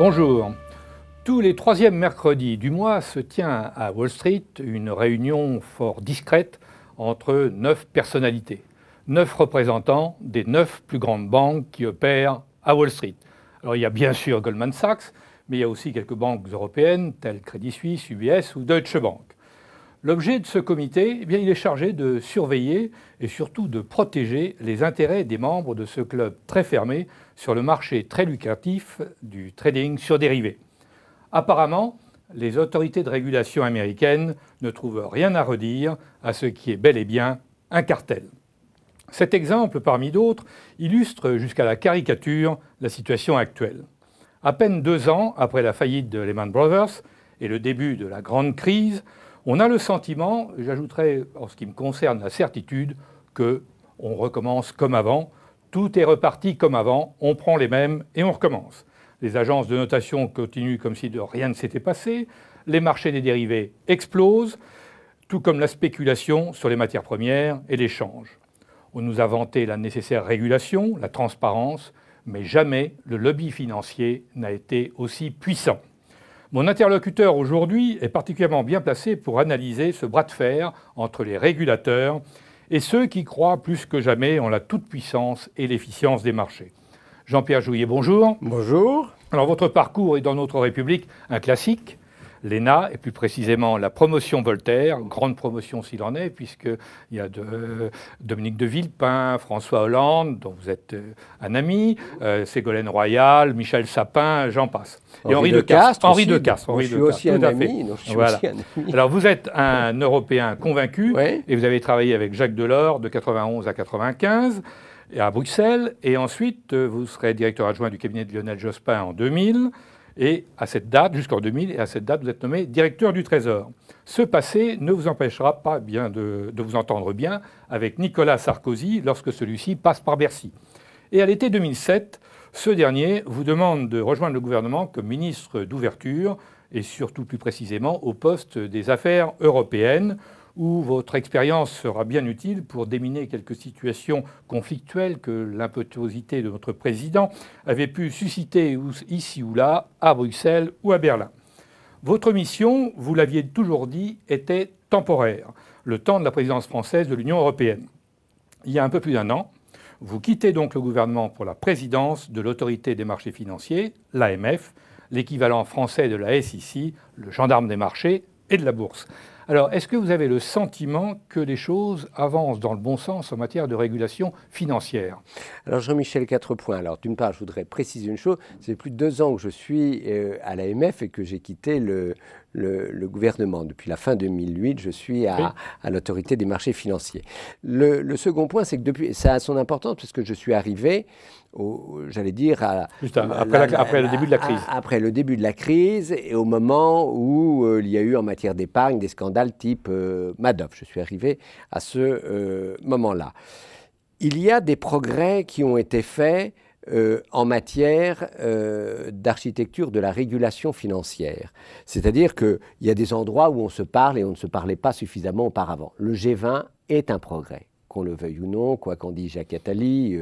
Bonjour. Tous les troisièmes mercredis du mois se tient à Wall Street une réunion fort discrète entre 9 personnalités, 9 représentants des 9 plus grandes banques qui opèrent à Wall Street. Alors il y a bien sûr Goldman Sachs, mais il y a aussi quelques banques européennes telles Crédit Suisse, UBS ou Deutsche Bank. L'objet de ce comité, eh bien, il est chargé de surveiller et surtout de protéger les intérêts des membres de ce club très fermé sur le marché très lucratif du trading sur dérivés. Apparemment, les autorités de régulation américaines ne trouvent rien à redire à ce qui est bel et bien un cartel. Cet exemple, parmi d'autres, illustre jusqu'à la caricature la situation actuelle. À peine 2 ans après la faillite de Lehman Brothers et le début de la grande crise, on a le sentiment, j'ajouterais en ce qui me concerne la certitude, qu'on recommence comme avant, tout est reparti comme avant, on prend les mêmes et on recommence. Les agences de notation continuent comme si de rien ne s'était passé, les marchés des dérivés explosent, tout comme la spéculation sur les matières premières et l'échange. On nous a vanté la nécessaire régulation, la transparence, mais jamais le lobby financier n'a été aussi puissant. Mon interlocuteur aujourd'hui est particulièrement bien placé pour analyser ce bras de fer entre les régulateurs et ceux qui croient plus que jamais en la toute-puissance et l'efficience des marchés. Jean-Pierre Jouyet, bonjour. Bonjour. Alors votre parcours est dans notre République un classique. L'ENA, et plus précisément la promotion Voltaire, grande promotion s'il en est, puisqu'il y a Dominique de Villepin, François Hollande, dont vous êtes un ami, Ségolène Royal, Michel Sapin, j'en passe. Et Henri de Castres. Henri de Castres. Je suis aussi un ami. Alors vous êtes un Européen convaincu, oui. Et vous avez travaillé avec Jacques Delors de 91 à 95 à Bruxelles, et ensuite vous serez directeur adjoint du cabinet de Lionel Jospin en 2000. Et à cette date, jusqu'en 2000, et à cette date, vous êtes nommé directeur du Trésor. Ce passé ne vous empêchera pas bien de vous entendre bien avec Nicolas Sarkozy lorsque celui-ci passe par Bercy. Et à l'été 2007, ce dernier vous demande de rejoindre le gouvernement comme ministre d'ouverture et surtout plus précisément au poste des affaires européennes, où votre expérience sera bien utile pour déminer quelques situations conflictuelles que l'impétuosité de notre président avait pu susciter ici ou là, à Bruxelles ou à Berlin. Votre mission, vous l'aviez toujours dit, était temporaire, le temps de la présidence française de l'Union européenne. Il y a un peu plus d'1 an, vous quittez donc le gouvernement pour la présidence de l'autorité des marchés financiers, l'AMF, l'équivalent français de la SEC, le gendarme des marchés et de la bourse. Alors, est-ce que vous avez le sentiment que les choses avancent dans le bon sens en matière de régulation financière? Alors, Jean-Michel, 4 points. Alors, d'une part, je voudrais préciser une chose. C'est plus de 2 ans que je suis à l'AMF et que j'ai quitté le gouvernement. Depuis la fin 2008, je suis à l'autorité des marchés financiers. Le second point, c'est que ça a son importance parce que je suis arrivé, j'allais dire, après le début de la crise. Après le début de la crise et au moment où il y a eu en matière d'épargne des scandales type Madoff. Je suis arrivé à ce moment-là. Il y a des progrès qui ont été faits en matière d'architecture de la régulation financière. C'est-à-dire qu'il y a des endroits où on se parle et on ne se parlait pas suffisamment auparavant. Le G20 est un progrès, qu'on le veuille ou non, quoi qu'en dise Jacques Attali,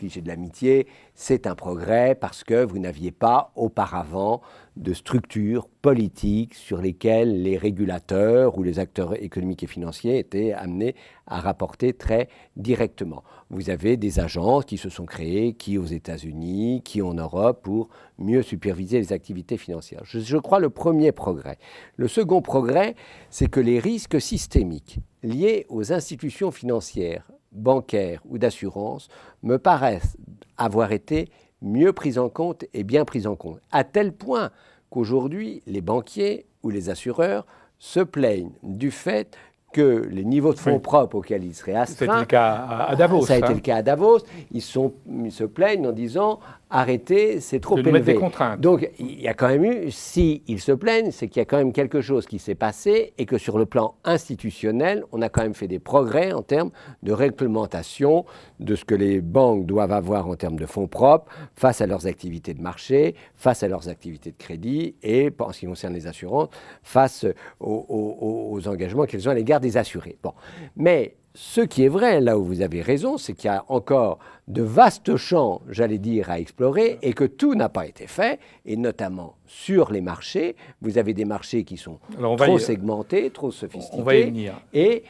j'ai de l'amitié, c'est un progrès parce que vous n'aviez pas auparavant de structures politiques sur lesquelles les régulateurs ou les acteurs économiques et financiers étaient amenés à rapporter très directement. Vous avez des agences qui se sont créées, qui aux États-Unis, qui en Europe, pour mieux superviser les activités financières. Je crois le premier progrès. Le second progrès, c'est que les risques systémiques liés aux institutions financières, bancaires ou d'assurance me paraissent avoir été mieux pris en compte et bien pris en compte, à tel point qu'aujourd'hui, les banquiers ou les assureurs se plaignent du fait que les niveaux de fonds propres auxquels ils seraient astreints... C'était le cas à Davos. Ça a été le cas à Davos. Ils se plaignent en disant « arrêtez, c'est trop élevé ». Mettre des contraintes. Donc, il y a quand même eu, s'ils se plaignent, c'est qu'il y a quand même quelque chose qui s'est passé et que sur le plan institutionnel, on a quand même fait des progrès en termes de réglementation de ce que les banques doivent avoir en termes de fonds propres face à leurs activités de marché, face à leurs activités de crédit et, en ce qui concerne les assurances, face aux engagements qu'elles ont à l'égard des assurés. Bon. Mais ce qui est vrai, là où vous avez raison, c'est qu'il y a encore de vastes champs, j'allais dire, à explorer et que tout n'a pas été fait, et notamment sur les marchés. Vous avez des marchés qui sont trop segmentés, trop sophistiqués. On va y venir. Et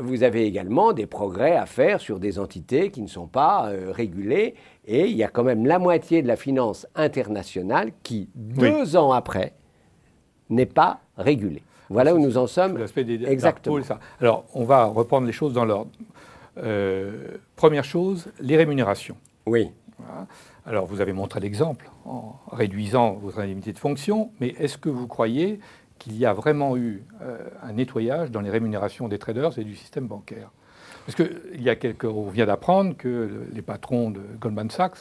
vous avez également des progrès à faire sur des entités qui ne sont pas régulées. Et il y a quand même la moitié de la finance internationale qui, 2 ans après, n'est pas régulée. Voilà où nous en sommes. Exactement. Alors, on va reprendre les choses dans l'ordre. Première chose, les rémunérations. Oui. Voilà. Alors, vous avez montré l'exemple en réduisant votre indemnité de fonction, mais est-ce que vous croyez qu'il y a vraiment eu un nettoyage dans les rémunérations des traders et du système bancaire ? Parce on vient d'apprendre que les patrons de Goldman Sachs,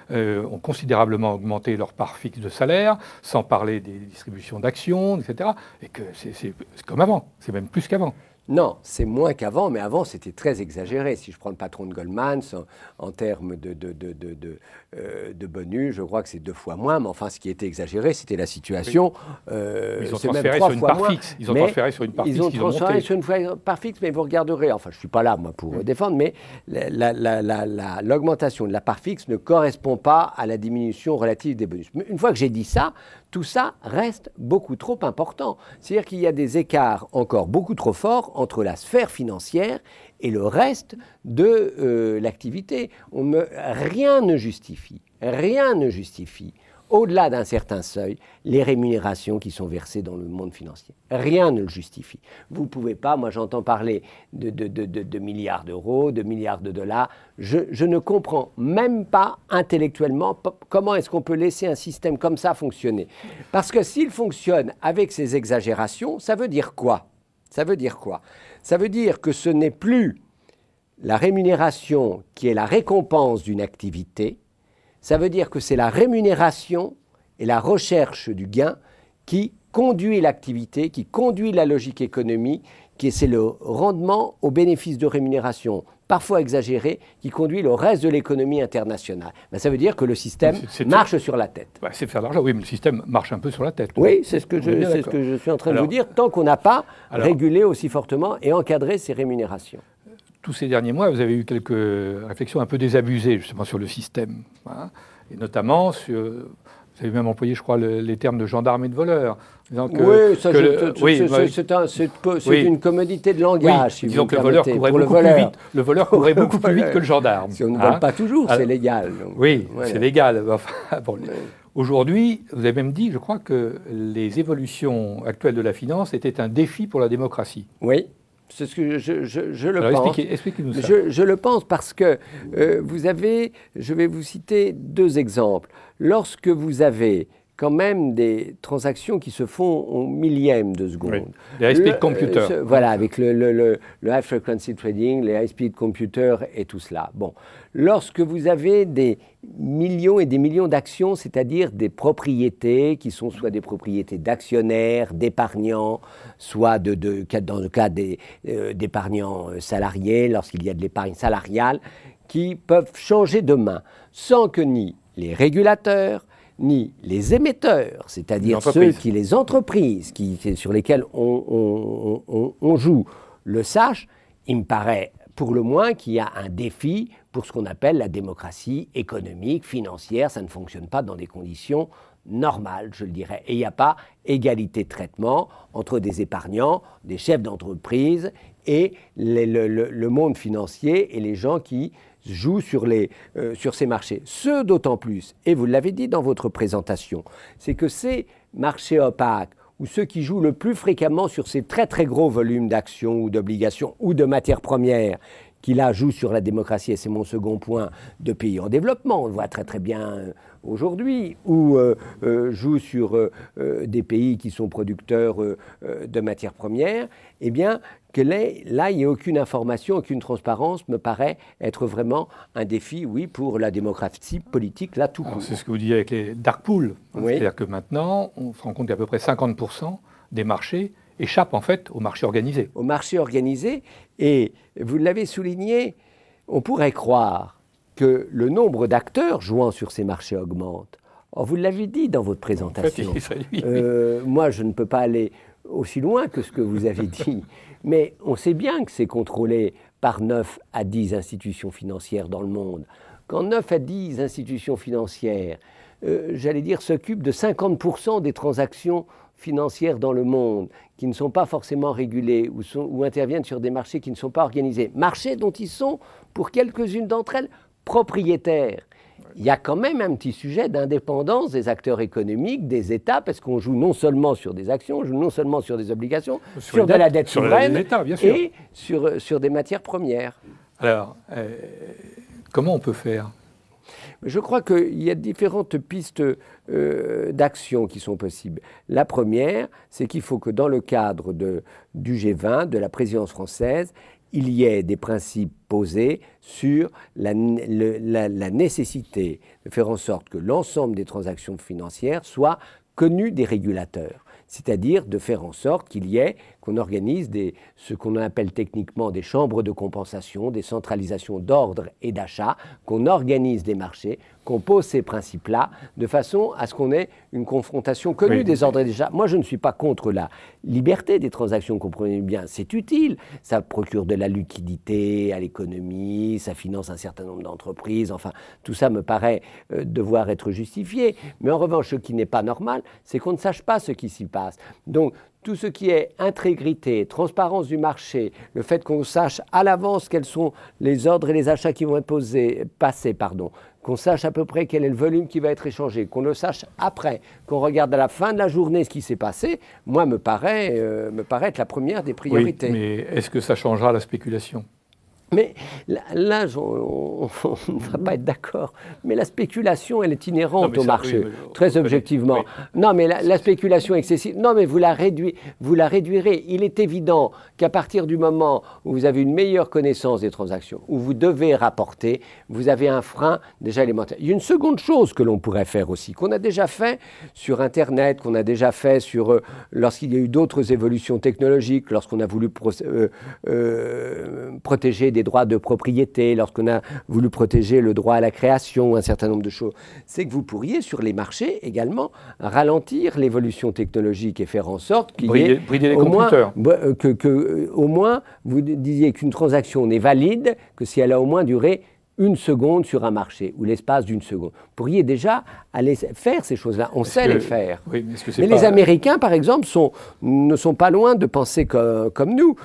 ont considérablement augmenté leur part fixe de salaire, sans parler des distributions d'actions, etc. Et que c'est comme avant, c'est même plus qu'avant. Non, c'est moins qu'avant, mais avant, c'était très exagéré. Si je prends le patron de Goldman, en termes de bonus, je crois que c'est 2 fois moins. Mais enfin, ce qui était exagéré, c'était la situation. Oui. Ils ont transféré sur une part fixe. Ils ont transféré sur une part fixe. Ils ont transféré sur une part fixe, mais vous regarderez, enfin, je ne suis pas là, moi, pour défendre, mais l'augmentation de la part fixe ne correspond pas à la diminution relative des bonus. Mais une fois que j'ai dit ça, tout ça reste beaucoup trop important. C'est-à-dire qu'il y a des écarts encore beaucoup trop forts entre la sphère financière et le reste de l'activité. Rien ne justifie, au-delà d'un certain seuil, les rémunérations qui sont versées dans le monde financier. Rien ne le justifie. Vous ne pouvez pas, moi j'entends parler de milliards d'euros, de milliards de dollars. Je ne comprends même pas intellectuellement comment est-ce qu'on peut laisser un système comme ça fonctionner. Parce que s'il fonctionne avec ces exagérations, ça veut dire quoi ? Ça veut dire que ce n'est plus la rémunération qui est la récompense d'une activité. Ça veut dire que c'est la rémunération et la recherche du gain qui conduit l'activité, qui conduit la logique économique, c'est le rendement au bénéfice de rémunération, parfois exagéré, qui conduit le reste de l'économie internationale. Ben, ça veut dire que le système marche sur la tête. Bah, c'est faire de l'argent, oui, mais le système marche un peu sur la tête. Oui, c'est ce que je suis en train de vous dire, tant qu'on n'a pas régulé aussi fortement et encadré ces rémunérations. Tous ces derniers mois, vous avez eu quelques réflexions un peu désabusées, justement, sur le système. Hein, et notamment sur... Vous avez même employé, je crois, les termes de gendarmes et de voleurs. C'est une commodité de langage. Oui, si disons que le voleur courait beaucoup plus vite que le gendarme. Si on ne vole pas toujours, c'est légal. Donc, oui, voilà. C'est légal. Enfin, bon, aujourd'hui, vous avez même dit, je crois, que les évolutions actuelles de la finance étaient un défi pour la démocratie. Oui. C'est ce que je le Alors pense. Expliquez-nous ça. Je le pense parce que vous avez, je vais vous citer 2 exemples. Lorsque vous avez quand même des transactions qui se font au millième de seconde. Oui. Les high-speed computers. Voilà, avec le high frequency trading, les high-speed computers et tout cela. Bon, lorsque vous avez des millions et des millions d'actions, c'est-à-dire des propriétés qui sont soit des propriétés d'actionnaires, d'épargnants, soit dans le cas d'épargnants salariés, lorsqu'il y a de l'épargne salariale, qui peuvent changer de main sans que ni les régulateurs, ni les émetteurs, c'est-à-dire les entreprises sur lesquelles on joue, le sachent. Il me paraît pour le moins qu'il y a un défi pour ce qu'on appelle la démocratie économique, financière. Ça ne fonctionne pas dans des conditions normales, je le dirais. Et il n'y a pas égalité de traitement entre des épargnants, des chefs d'entreprise et le monde financier et les gens qui jouent sur ces marchés. Ce d'autant plus, et vous l'avez dit dans votre présentation, c'est que ces marchés opaques, ou ceux qui jouent le plus fréquemment sur ces très très gros volumes d'actions ou d'obligations ou de matières premières, qui là jouent sur la démocratie, et c'est mon second point, de pays en développement, on le voit très très bien aujourd'hui, ou jouent sur des pays qui sont producteurs de matières premières, eh bien, que là, il n'y a aucune information, aucune transparence, me paraît être vraiment un défi, oui, pour la démocratie politique, là, tout court. C'est ce que vous disiez avec les dark pools. Oui. C'est-à-dire que maintenant, on se rend compte qu'à peu près 50% des marchés échappent en fait au marché organisé. Au marché organisé, et vous l'avez souligné, on pourrait croire que le nombre d'acteurs jouant sur ces marchés augmente. Or, vous l'avez dit dans votre présentation. En fait, oui. Moi, je ne peux pas aller aussi loin que ce que vous avez dit, mais on sait bien que c'est contrôlé par 9 à 10 institutions financières dans le monde. Quand 9 à 10 institutions financières, j'allais dire, s'occupent de 50% des transactions financières dans le monde, qui ne sont pas forcément régulées ou interviennent sur des marchés qui ne sont pas organisés, marchés dont ils sont, pour quelques-unes d'entre elles, propriétaires. Il y a quand même un petit sujet d'indépendance des acteurs économiques, des États, parce qu'on joue non seulement sur des actions, on joue non seulement sur des obligations, sur de la dette souveraine et sur des matières premières. Alors, comment on peut faire ? Je crois qu'il y a différentes pistes d'action qui sont possibles. La première, c'est qu'il faut que dans le cadre du G20, de la présidence française, il y ait des principes posés sur la nécessité de faire en sorte que l'ensemble des transactions financières soient connues des régulateurs. C'est-à-dire de faire en sorte qu'on organise ce qu'on appelle techniquement des chambres de compensation, des centralisations d'ordre et d'achat, qu'on organise des marchés, qu'on pose ces principes-là, de façon à ce qu'on ait une confrontation connue des ordres et des achats. Moi, je ne suis pas contre la liberté des transactions, comprenez bien, c'est utile. Ça procure de la liquidité à l'économie, ça finance un certain nombre d'entreprises, enfin, tout ça me paraît devoir être justifié. Mais en revanche, ce qui n'est pas normal, c'est qu'on ne sache pas ce qui s'y passe. Donc, tout ce qui est intégrité, transparence du marché, le fait qu'on sache à l'avance quels sont les ordres et les achats qui vont être passés, qu'on sache à peu près quel est le volume qui va être échangé, qu'on le sache après, qu'on regarde à la fin de la journée ce qui s'est passé, moi, me paraît être la première des priorités. Oui, mais est-ce que ça changera la spéculation ? Mais là, on ne va pas être d'accord. Mais la spéculation, elle est inhérente au marché, très objectivement. Non, mais la spéculation excessive, non, mais vous la réduirez. Il est évident qu'à partir du moment où vous avez une meilleure connaissance des transactions, où vous devez rapporter, vous avez un frein déjà élémentaire. Il y a une seconde chose que l'on pourrait faire aussi, qu'on a déjà fait sur Internet, qu'on a déjà fait lorsqu'il y a eu d'autres évolutions technologiques, lorsqu'on a voulu protéger des droits de propriété, lorsqu'on a voulu protéger le droit à la création, un certain nombre de choses, c'est que vous pourriez, sur les marchés également, ralentir l'évolution technologique et faire en sorte qu'il y ait brider les computers. Au moins, vous disiez qu'une transaction n'est valide que si elle a au moins duré 1 seconde sur un marché, ou l'espace d'1 seconde. Vous pourriez déjà aller faire ces choses-là. On sait les faire. Oui, mais les Américains, par exemple, ne sont pas loin de penser comme nous.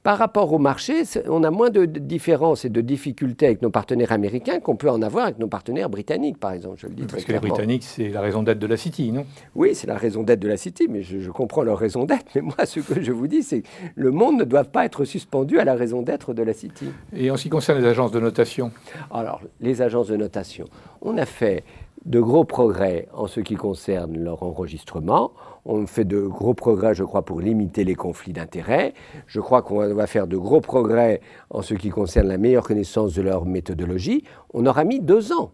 Par rapport au marché, on a moins de différences et de difficultés avec nos partenaires américains qu'on peut en avoir avec nos partenaires britanniques, par exemple. Je le dis très clairement. Parce que les Britanniques, c'est la raison d'être de la City, non ? Oui, c'est la raison d'être de la City, mais je comprends leur raison d'être. Mais moi, ce que je vous dis, c'est que le monde ne doit pas être suspendu à la raison d'être de la City. Et en ce qui concerne les agences de notation ? Alors, les agences de notation, on a fait de gros progrès en ce qui concerne leur enregistrement. On fait de gros progrès, je crois, pour limiter les conflits d'intérêts. Je crois qu'on va faire de gros progrès en ce qui concerne la meilleure connaissance de leur méthodologie. On aura mis 2 ans.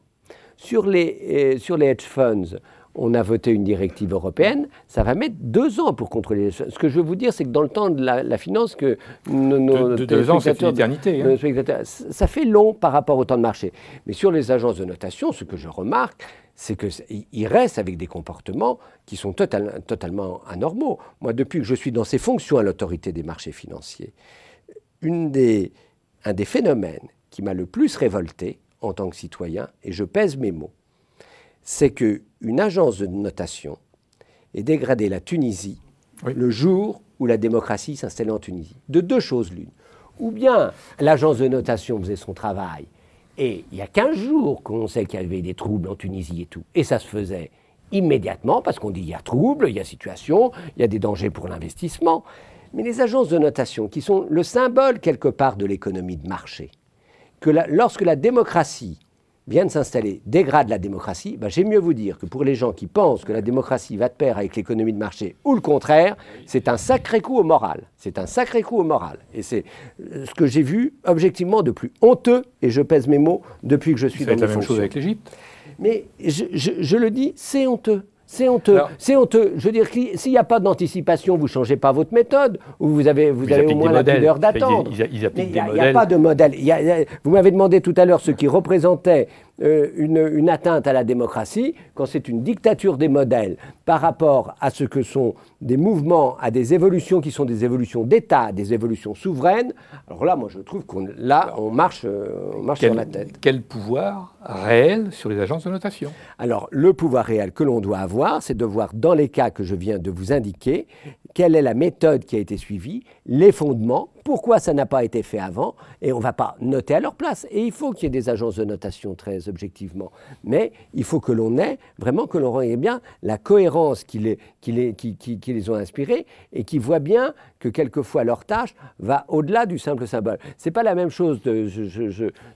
Sur les hedge funds, on a voté une directive européenne, ça va mettre 2 ans pour contrôler. Ce que je veux vous dire, c'est que dans le temps de la finance, que 2 ans, c'est une éternité. Ça fait long par rapport au temps de marché. Mais sur les agences de notation, ce que je remarque, c'est qu'ils restent avec des comportements qui sont totalement anormaux. Moi, depuis que je suis dans ces fonctions à l'autorité des marchés financiers, un des phénomènes qui m'a le plus révolté en tant que citoyen, et je pèse mes mots, c'est qu'une agence de notation ait dégradé la Tunisie le jour où la démocratie s'installait en Tunisie. De 2 choses l'une. Ou bien l'agence de notation faisait son travail, et il y a 15 jours qu'on sait qu'il y avait des troubles en Tunisie et tout, et ça se faisait immédiatement, parce qu'on dit il y a trouble, il y a situation, il y a des dangers pour l'investissement. Mais les agences de notation, qui sont le symbole quelque part de l'économie de marché, que lorsque la démocratie vient de s'installer, dégrade la démocratie, j'aime mieux vous dire que pour les gens qui pensent que la démocratie va de pair avec l'économie de marché, ou le contraire, c'est un sacré coup au moral. C'est un sacré coup au moral. Et c'est ce que j'ai vu objectivement de plus honteux, et je pèse mes mots, depuis que je suis dans mes fonctions. C'est la même chose avec l'Égypte. Mais je le dis, c'est honteux. C'est honteux. C'est honteux. Je veux dire, s'il n'y a pas d'anticipation, vous ne changez pas votre méthode, ou vous avez au moins la pudeur d'attendre. Ils appliquent des modèles. Il n'y a pas de modèle. Vous m'avez demandé tout à l'heure ce qui représentait une atteinte à la démocratie, quand c'est une dictature des modèles par rapport à ce que sont des mouvements, à des évolutions qui sont des évolutions d'État, des évolutions souveraines, alors là, moi, je trouve qu'on marche sur la tête. Quel pouvoir réel sur les agences de notation? Alors, le pouvoir réel que l'on doit avoir, c'est de voir dans les cas que je viens de vous indiquer, quelle est la méthode qui a été suivie, les fondements, pourquoi ça n'a pas été fait avant, et on ne va pas noter à leur place. Et il faut qu'il y ait des agences de notation très objectivement. Mais il faut que l'on ait vraiment, que l'on regarde bien la cohérence qui les ont inspirés et qui voit bien que quelquefois leur tâche va au-delà du simple symbole. Ce n'est pas la même chose,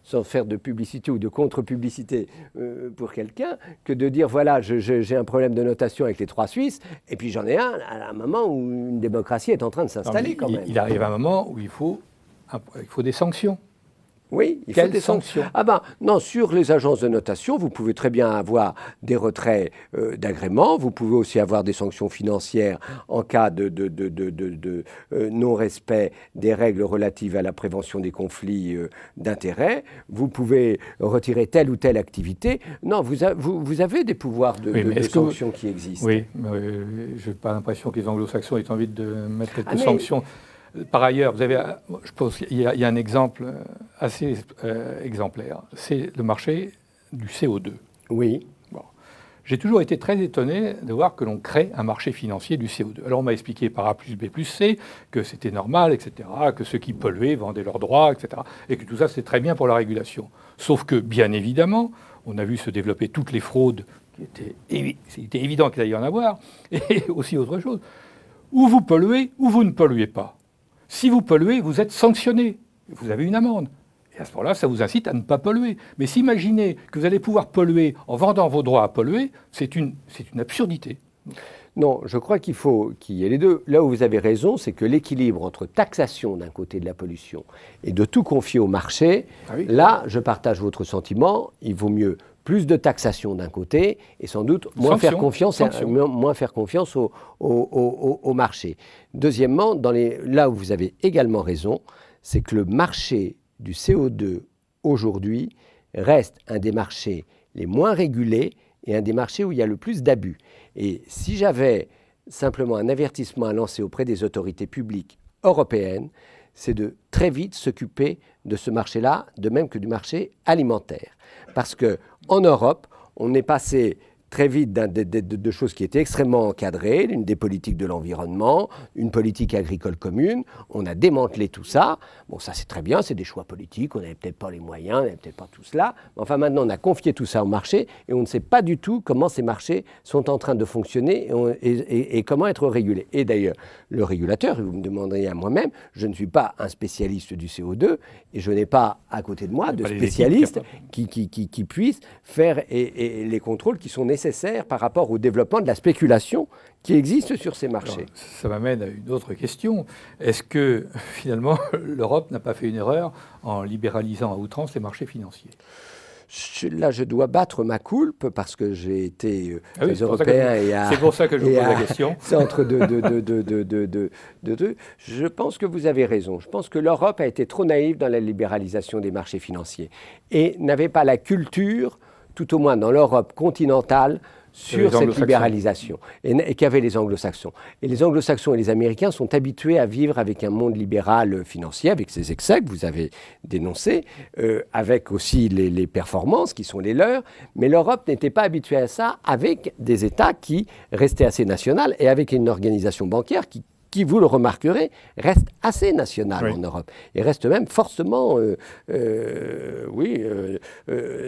sans faire de publicité ou de contre-publicité pour quelqu'un, que de dire voilà, j'ai un problème de notation avec les 3 Suisses, et puis j'en ai un à un moment où une démocratie est en train de s'installer quand même. Il arrive un moment où il faut des sanctions. Oui, il faut des sanctions. Ah ben non, sur les agences de notation, vous pouvez très bien avoir des retraits d'agrément, vous pouvez aussi avoir des sanctions financières en cas de non-respect des règles relatives à la prévention des conflits d'intérêts, vous pouvez retirer telle ou telle activité. Non, vous avez des pouvoirs de sanctions qui existent. Oui, je n'ai pas l'impression que les anglo-saxons aient envie de mettre quelques sanctions. Par ailleurs, je pense qu'il y a un exemple assez exemplaire, c'est le marché du CO2. Oui. Bon. J'ai toujours été très étonné de voir que l'on crée un marché financier du CO2. Alors on m'a expliqué par A plus B plus C que c'était normal, etc., que ceux qui polluaient vendaient leurs droits, etc., et que tout ça c'est très bien pour la régulation. Sauf que, bien évidemment, on a vu se développer toutes les fraudes, c'était évident qu'il allait y en avoir, et aussi autre chose. Ou vous polluez, ou vous ne polluez pas. Si vous polluez, vous êtes sanctionné. Vous avez une amende. Et à ce moment-là, ça vous incite à ne pas polluer. Mais s'imaginez que vous allez pouvoir polluer en vendant vos droits à polluer, c'est une absurdité. Non, je crois qu'il faut qu'il y ait les deux. Là où vous avez raison, c'est que l'équilibre entre taxation d'un côté de la pollution et de tout confier au marché, là, je partage votre sentiment, il vaut mieux plus de taxation d'un côté et sans doute moins faire confiance au marché. Deuxièmement, là où vous avez également raison, c'est que le marché du CO2 aujourd'hui reste un des marchés les moins régulés et un des marchés où il y a le plus d'abus. Et si j'avais simplement un avertissement à lancer auprès des autorités publiques européennes, c'est de très vite s'occuper de ce marché-là, de même que du marché alimentaire. Parce qu'en Europe, on est passé très vite de choses qui étaient extrêmement encadrées, des politiques de l'environnement, une politique agricole commune. On a démantelé tout ça. Bon, ça c'est très bien, c'est des choix politiques, on n'avait peut-être pas les moyens, on n'avait peut-être pas tout cela. Mais enfin maintenant, on a confié tout ça au marché et on ne sait pas du tout comment ces marchés sont en train de fonctionner et comment être régulés. Et d'ailleurs, le régulateur, vous me demanderiez à moi-même, je ne suis pas un spécialiste du CO2 et je n'ai pas à côté de moi de spécialistes qui puissent faire les contrôles qui sont nécessaires par rapport au développement de la spéculation qui existe sur ces marchés. Alors, ça m'amène à une autre question. Est-ce que, finalement, l'Europe n'a pas fait une erreur en libéralisant à outrance les marchés financiers ? Là, je dois battre ma coulpe parce que j'ai été très européen et à... C'est pour ça que je vous pose la question. Centre de... Je pense que vous avez raison. Je pense que l'Europe a été trop naïve dans la libéralisation des marchés financiers et n'avait pas la culture, tout au moins dans l'Europe continentale, sur cette libéralisation, et qu'avaient les anglo-saxons. Et les anglo-saxons et les américains sont habitués à vivre avec un monde libéral financier, avec ses excès que vous avez dénoncés, avec aussi les performances qui sont les leurs, mais l'Europe n'était pas habituée à ça, avec des États qui restaient assez nationaux et avec une organisation bancaire qui, vous le remarquerez, reste assez nationale en Europe, et reste même fortement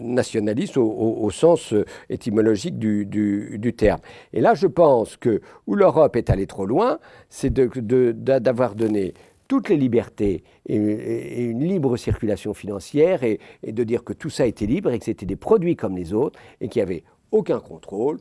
nationaliste au sens étymologique du terme. Et là, je pense que où l'Europe est allée trop loin, c'est d'avoir donné toutes les libertés et une libre circulation financière et de dire que tout ça était libre et que c'était des produits comme les autres et qu'il n'y avait aucun contrôle,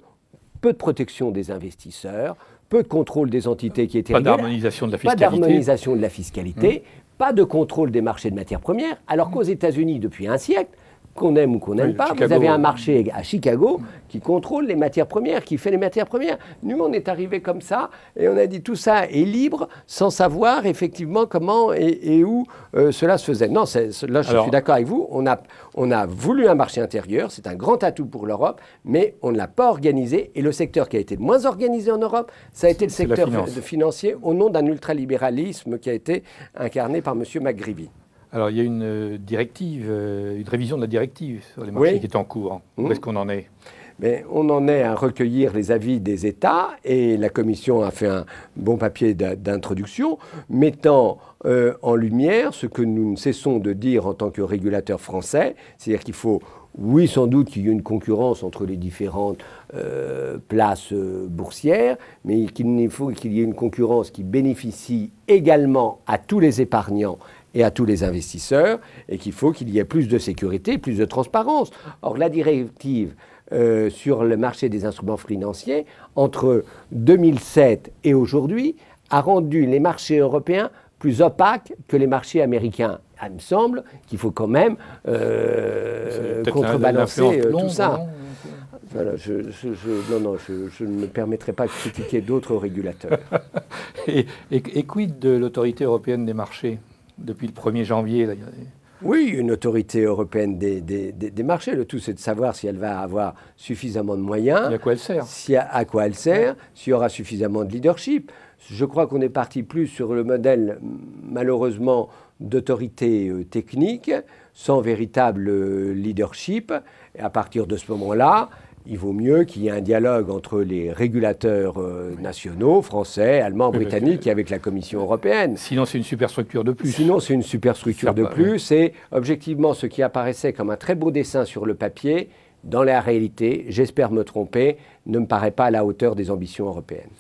peu de protection des investisseurs, peu de contrôle des entités qui étaient... Pas d'harmonisation de la fiscalité. Pas d'harmonisation de la fiscalité, pas de contrôle des marchés de matières premières, alors qu'aux États-Unis, depuis un siècle, qu'on aime ou qu'on n'aime pas. Chicago, vous avez un marché à Chicago qui contrôle les matières premières, qui fait les matières premières. Nous, on est arrivé comme ça et on a dit tout ça est libre sans savoir effectivement comment et où cela se faisait. Non, là, je suis d'accord avec vous. On a voulu un marché intérieur, c'est un grand atout pour l'Europe, mais on ne l'a pas organisé. Et le secteur qui a été le moins organisé en Europe, ça a été le secteur financier au nom d'un ultralibéralisme qui a été incarné par M. McGreevy. Alors, il y a une directive, une révision de la directive sur les marchés qui est en cours. Où est-ce qu'on en est? Mais on en est à recueillir les avis des États et la Commission a fait un bon papier d'introduction mettant en lumière ce que nous ne cessons de dire en tant que régulateurs français, c'est-à-dire qu'il faut, oui, sans doute qu'il y ait une concurrence entre les différentes places boursières, mais qu'il faut qu'il y ait une concurrence qui bénéficie également à tous les épargnants et à tous les investisseurs, et qu'il faut qu'il y ait plus de sécurité, plus de transparence. Or, la directive sur le marché des instruments financiers, entre 2007 et aujourd'hui, a rendu les marchés européens plus opaques que les marchés américains. Il me semble qu'il faut quand même contrebalancer tout ça. Voilà, je ne me permettrai pas de critiquer d'autres régulateurs. et quid de l'autorité européenne des marchés depuis le 1er janvier là, Oui, une autorité européenne des marchés. Le tout, c'est de savoir si elle va avoir suffisamment de moyens. Et à quoi elle sert. À quoi elle sert, s'il y aura suffisamment de leadership. Je crois qu'on est parti plus sur le modèle, malheureusement, d'autorité technique, sans véritable leadership. Et à partir de ce moment-là, il vaut mieux qu'il y ait un dialogue entre les régulateurs nationaux, français, allemands, britanniques, et avec la Commission européenne. Sinon, c'est une superstructure de plus. Sinon, c'est une superstructure de plus. Et objectivement, ce qui apparaissait comme un très beau dessin sur le papier, dans la réalité, j'espère me tromper, ne me paraît pas à la hauteur des ambitions européennes.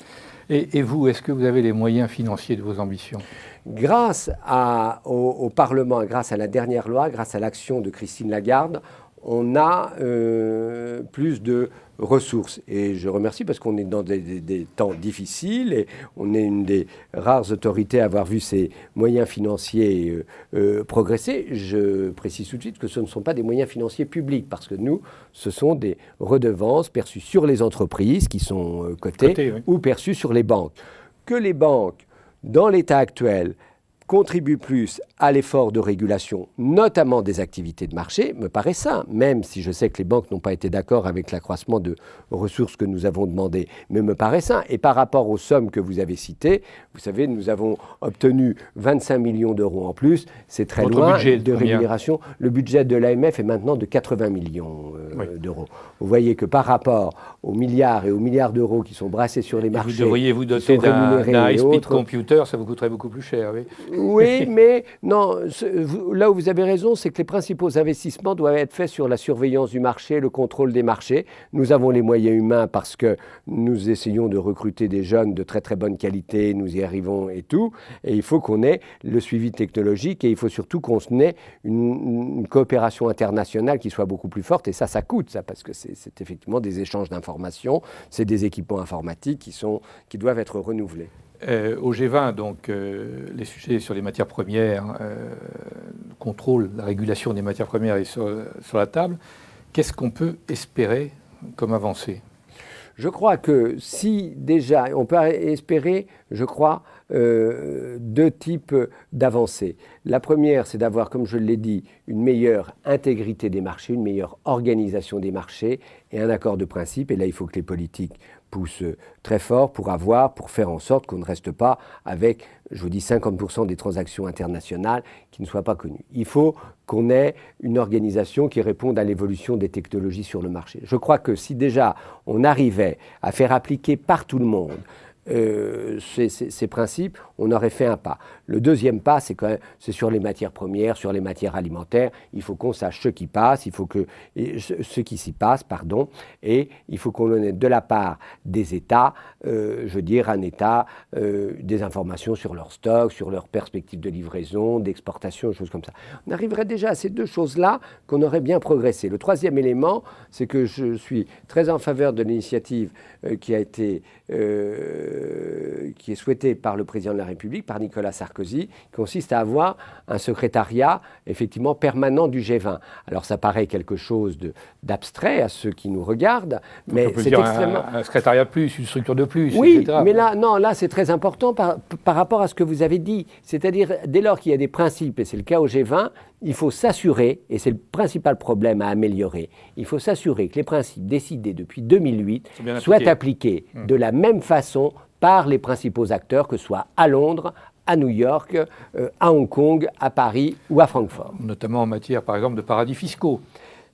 Et vous, est-ce que vous avez les moyens financiers de vos ambitions? Grâce au Parlement, grâce à la dernière loi, grâce à l'action de Christine Lagarde, on a plus de ressources. Et je remercie parce qu'on est dans des temps difficiles et on est une des rares autorités à avoir vu ces moyens financiers progresser. Je précise tout de suite que ce ne sont pas des moyens financiers publics parce que nous, ce sont des redevances perçues sur les entreprises qui sont cotées ou perçues sur les banques. Que les banques, dans l'état actuel, contribue plus à l'effort de régulation, notamment des activités de marché, me paraît sain, même si je sais que les banques n'ont pas été d'accord avec l'accroissement de ressources que nous avons demandé, mais me paraît sain. Et par rapport aux sommes que vous avez citées, vous savez, nous avons obtenu 25 millions d'euros en plus, c'est très loin de rémunération. Le budget de l'AMF est maintenant de 80 millions d'euros. Vous voyez que par rapport aux milliards et aux milliards d'euros qui sont brassés sur les marchés... Vous devriez vous doter d'un high-speed computer, ça vous coûterait beaucoup plus cher, oui. Oui, mais non, là où vous avez raison, c'est que les principaux investissements doivent être faits sur la surveillance du marché, le contrôle des marchés. Nous avons les moyens humains parce que nous essayons de recruter des jeunes de très très bonne qualité, nous y arrivons et tout. Et il faut qu'on ait le suivi technologique et il faut surtout qu'on ait une coopération internationale qui soit beaucoup plus forte. Et ça coûte, ça, parce que c'est effectivement des échanges d'informations, c'est des équipements informatiques qui doivent être renouvelés. Au G20, donc, les sujets sur les matières premières, contrôle, la régulation des matières premières est sur la table. Qu'est-ce qu'on peut espérer comme avancée? Je crois que si déjà, on peut espérer, je crois, deux types d'avancées. La première, c'est d'avoir, comme je l'ai dit, une meilleure intégrité des marchés, une meilleure organisation des marchés et un accord de principe. Et là, il faut que les politiques poussent très fort pour faire en sorte qu'on ne reste pas avec, je vous dis, 50% des transactions internationales qui ne soient pas connues. Il faut qu'on ait une organisation qui réponde à l'évolution des technologies sur le marché. Je crois que si déjà on arrivait à faire appliquer par tout le monde ces principes, on aurait fait un pas. Le deuxième pas, c'est sur les matières premières, sur les matières alimentaires. Il faut qu'on sache ce qui passe, ce qui s'y passe, pardon, et il faut qu'on ait de la part des États, un État, des informations sur leurs stocks, sur leurs perspectives de livraison, d'exportation, des choses comme ça. On arriverait déjà à ces deux choses-là qu'on aurait bien progressé. Le troisième élément, c'est que je suis très en faveur de l'initiative qui est souhaitée par le président de la République, par Nicolas Sarkozy, Sarkozy, qui consiste à avoir un secrétariat effectivement permanent du G20. Alors ça paraît quelque chose d'abstrait à ceux qui nous regardent, mais c'est extrêmement... un secrétariat de plus, une structure de plus, oui, etc. Mais là, non, là c'est très important par rapport à ce que vous avez dit. C'est-à-dire, dès lors qu'il y a des principes, et c'est le cas au G20, il faut s'assurer, et c'est le principal problème à améliorer, il faut s'assurer que les principes décidés depuis 2008 soient appliqués de la même façon par les principaux acteurs, que ce soit à Londres, à New York, à Hong Kong, à Paris ou à Francfort. Notamment en matière, par exemple, de paradis fiscaux.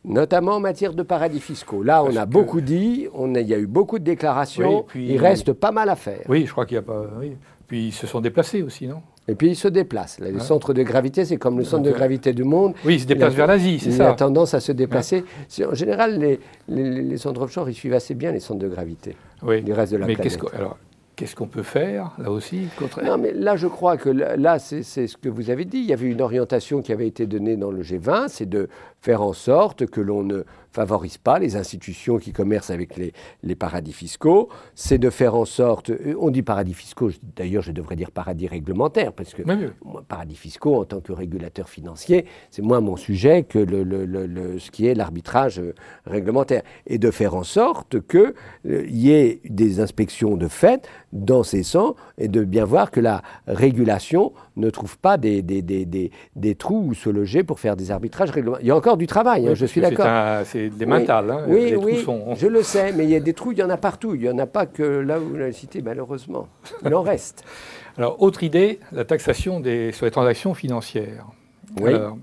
Notamment en matière de paradis fiscaux. Là, on a beaucoup dit, il y a eu beaucoup de déclarations, oui, puis, il reste pas mal à faire. Oui, je crois qu'il y a pas... Oui. Puis ils se sont déplacés aussi, non? Et puis ils se déplacent. Les centres de gravité, c'est comme le centre de gravité du monde. Oui, ils se déplacent vers l'Asie, c'est ça. Il a tendance à se déplacer. En général, les centres offshore, ils suivent assez bien les centres de gravité du reste de la planète. Qu'est-ce qu'on peut faire, là aussi, Non, mais là, je crois que là, c'est ce que vous avez dit. Il y avait une orientation qui avait été donnée dans le G20, c'est de faire en sorte que l'on ne favorise pas les institutions qui commercent avec les paradis fiscaux. C'est de faire en sorte... On dit paradis fiscaux, d'ailleurs, je devrais dire paradis réglementaires, parce que moi, paradis fiscaux, en tant que régulateur financier, c'est moins mon sujet que ce qui est l'arbitrage réglementaire. Et de faire en sorte qu'il y ait des inspections de fait dans ces sens et de bien voir que la régulation ne trouve pas des trous où se loger pour faire des arbitrages réglementaires. Il y a encore du travail, je suis d'accord. C'est des mentales. Hein, oui, je le sais, mais il y a des trous, il y en a partout. Il n'y en a pas que là où vous l'avez cité, malheureusement. Il en reste. Alors, autre idée, la taxation sur les transactions financières. Oui. Alors,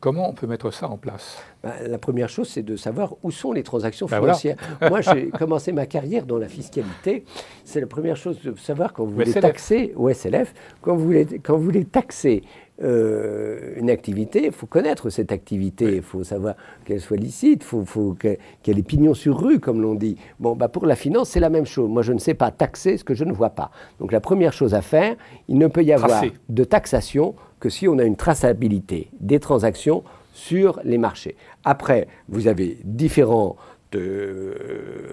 comment on peut mettre ça en place? La première chose, c'est de savoir où sont les transactions financières. Voilà. Moi, j'ai commencé ma carrière dans la fiscalité. C'est la première chose de savoir quand vous voulez taxer, au SLF, quand vous voulez taxer une activité, il faut connaître cette activité, il faut savoir qu'elle soit licite, il faut qu'elle ait pignon sur rue, comme l'on dit. Bon, pour la finance, c'est la même chose. Moi, je ne sais pas taxer ce que je ne vois pas. Donc, la première chose à faire, il ne peut y avoir de taxation que si on a une traçabilité des transactions sur les marchés. Après, vous avez différentes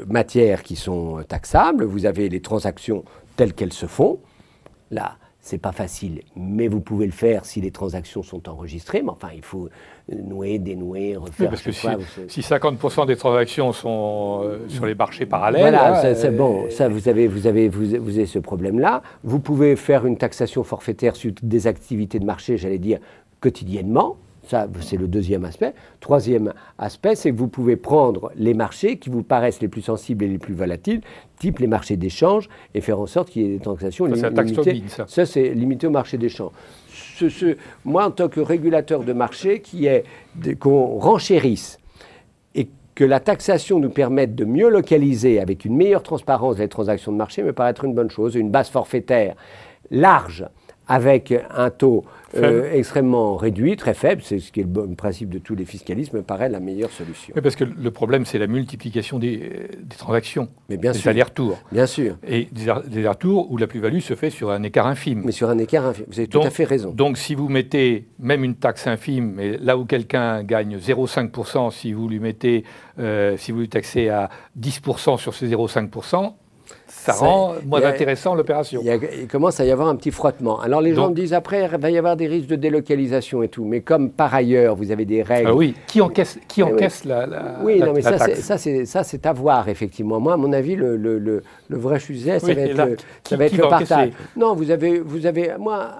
matières qui sont taxables. Vous avez les transactions telles qu'elles se font. Là, c'est pas facile, mais vous pouvez le faire si les transactions sont enregistrées. Mais enfin, il faut nouer, dénouer, refaire. Oui, parce que si 50% des transactions sont sur les marchés parallèles... Voilà, c'est bon. Ça, vous avez ce problème-là. Vous pouvez faire une taxation forfaitaire sur des activités de marché, j'allais dire, quotidiennement. Ça, c'est le deuxième aspect. Troisième aspect, c'est que vous pouvez prendre les marchés qui vous paraissent les plus sensibles et les plus volatiles, type les marchés d'échange, et faire en sorte qu'il y ait des transactions limitées. Ça, c'est limité au marché d'échange. Moi, en tant que régulateur de marché, qu'on renchérisse et que la taxation nous permette de mieux localiser avec une meilleure transparence les transactions de marché, me paraît être une bonne chose. Une base forfaitaire large, avec un taux extrêmement réduit, très faible, c'est ce qui est le principe de tous les fiscalismes, me paraît la meilleure solution. Oui, parce que le problème, c'est la multiplication des transactions, des allers-retours. Bien sûr. Et des allers-retours où la plus-value se fait sur un écart infime. Mais sur un écart infime, vous avez tout à fait raison. Donc si vous mettez même une taxe infime, mais là où quelqu'un gagne 0,5%, si vous lui mettez, si vous lui taxez à 10% sur ces 0,5%, ça rend moins intéressant l'opération. Il commence à y avoir un petit frottement. Alors les gens me disent après, il va y avoir des risques de délocalisation et tout. Mais comme par ailleurs, vous avez des règles... oui, qui encaisse la taxe? Ça c'est à voir, effectivement. Moi, à mon avis, le vrai sujet, ça va être le partage. Non, vous avez moi,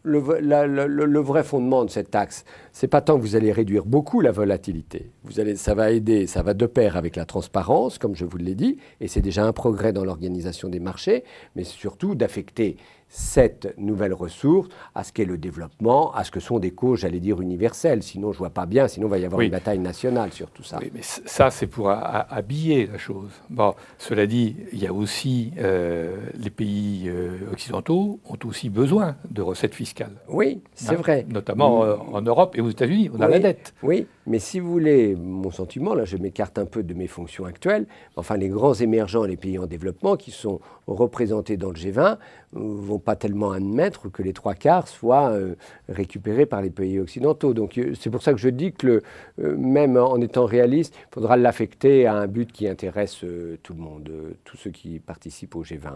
le vrai fondement de cette taxe, c'est pas tant que vous allez réduire beaucoup la volatilité. Ça va aider, ça va de pair avec la transparence, comme je vous l'ai dit, et c'est déjà un progrès dans l'organisation des marchés, mais surtout d'affecter cette nouvelle ressource à ce qu'est le développement, à ce que sont des causes, j'allais dire, universelles. Sinon, je ne vois pas bien, sinon il va y avoir une bataille nationale sur tout ça. Oui, mais ça, c'est pour habiller la chose. Bon, cela dit, il y a aussi, les pays occidentaux ont aussi besoin de recettes fiscales. Oui, c'est vrai. Notamment en Europe et aux États-Unis, on a la dette. Oui, mais si vous voulez, mon sentiment, là je m'écarte un peu de mes fonctions actuelles, enfin les grands émergents, les pays en développement qui sont représentés dans le G20, vont pas tellement admettre que les 3/4 soient récupérés par les pays occidentaux. Donc c'est pour ça que je dis que même en étant réaliste, il faudra l'affecter à un but qui intéresse tout le monde, tous ceux qui participent au G20.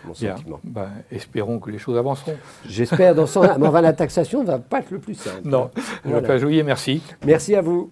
mon Bien. sentiment. Ben, espérons que les choses avanceront. J'espère dans ce sens. Mais enfin, la taxation ne va pas être le plus simple. Non, Voilà. Jean-Pierre Jouyet, merci. Merci à vous.